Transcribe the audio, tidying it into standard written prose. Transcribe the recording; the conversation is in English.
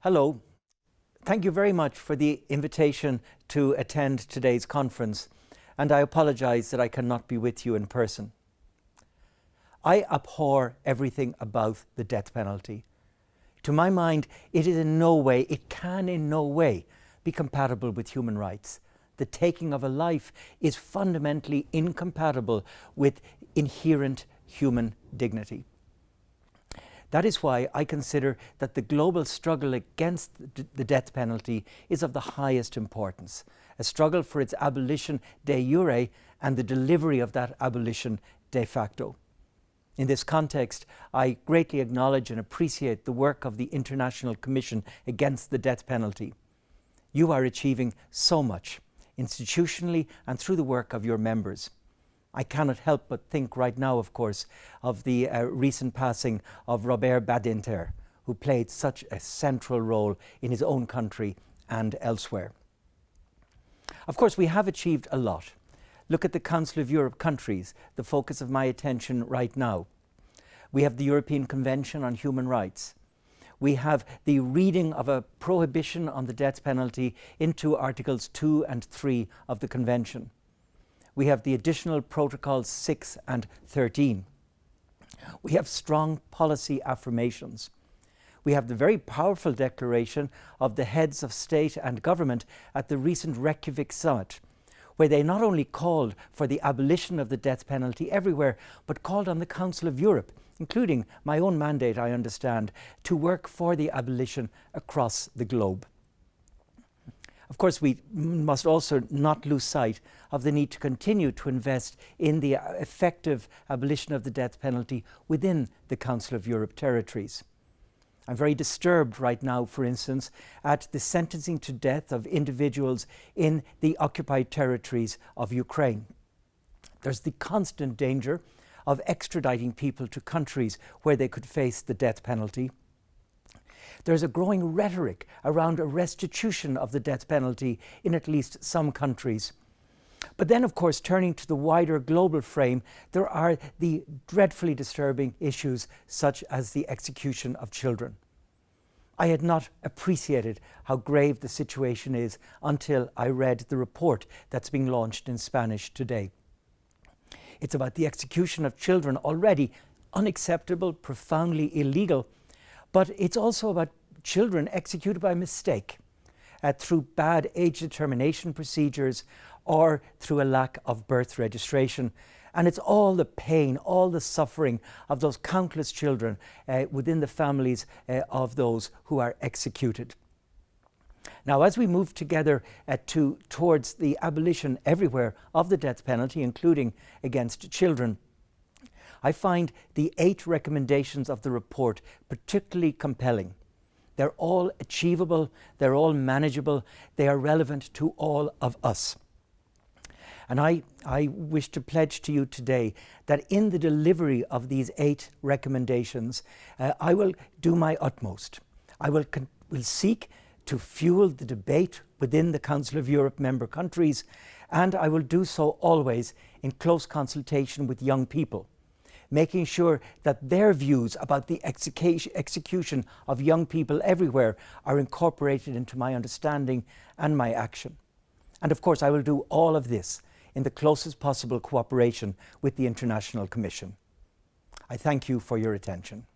Hello. Thank you very much for the invitation to attend today's conference, and I apologize that I cannot be with you in person. I abhor everything about the death penalty. To my mind, it can in no way be compatible with human rights. The taking of a life is fundamentally incompatible with inherent human dignity. That is why I consider that the global struggle against the death penalty is of the highest importance, a struggle for its abolition de jure and the delivery of that abolition de facto. In this context, I greatly acknowledge and appreciate the work of the International Commission Against the Death Penalty. You are achieving so much, institutionally and through the work of your members. I cannot help but think right now, of course, of the recent passing of Robert Badinter, who played such a central role in his own country and elsewhere. Of course, we have achieved a lot. Look at the Council of Europe countries, the focus of my attention right now. We have the European Convention on Human Rights. We have the reading of a prohibition on the death penalty into Articles 2 and 3 of the Convention. We have the additional protocols 6 and 13. We have strong policy affirmations. We have the very powerful declaration of the heads of state and government at the recent Reykjavik summit, where they not only called for the abolition of the death penalty everywhere, but called on the Council of Europe, including my own mandate, I understand, to work for the abolition across the globe. Of course, we must also not lose sight of the need to continue to invest in the effective abolition of the death penalty within the Council of Europe territories. I'm very disturbed right now, for instance, at the sentencing to death of individuals in the occupied territories of Ukraine. There's the constant danger of extraditing people to countries where they could face the death penalty. There's a growing rhetoric around a restitution of the death penalty in at least some countries. But then, of course, turning to the wider global frame, there are the dreadfully disturbing issues such as the execution of children. I had not appreciated how grave the situation is until I read the report that's being launched in Spanish today. It's about the execution of children, already unacceptable, profoundly illegal, but it's also about children executed by mistake, through bad age determination procedures or through a lack of birth registration. And it's all the pain, all the suffering of those countless children within the families of those who are executed. Now, as we move together towards the abolition everywhere of the death penalty, including against children, I find the 8 recommendations of the report particularly compelling. They're all achievable, they're all manageable, they are relevant to all of us. And I wish to pledge to you today that in the delivery of these 8 recommendations, I will do my utmost. I will seek to fuel the debate within the Council of Europe member countries, and I will do so always in close consultation with young people, making sure that their views about the execution of young people everywhere are incorporated into my understanding and my action. And of course, I will do all of this in the closest possible cooperation with the International Commission. I thank you for your attention.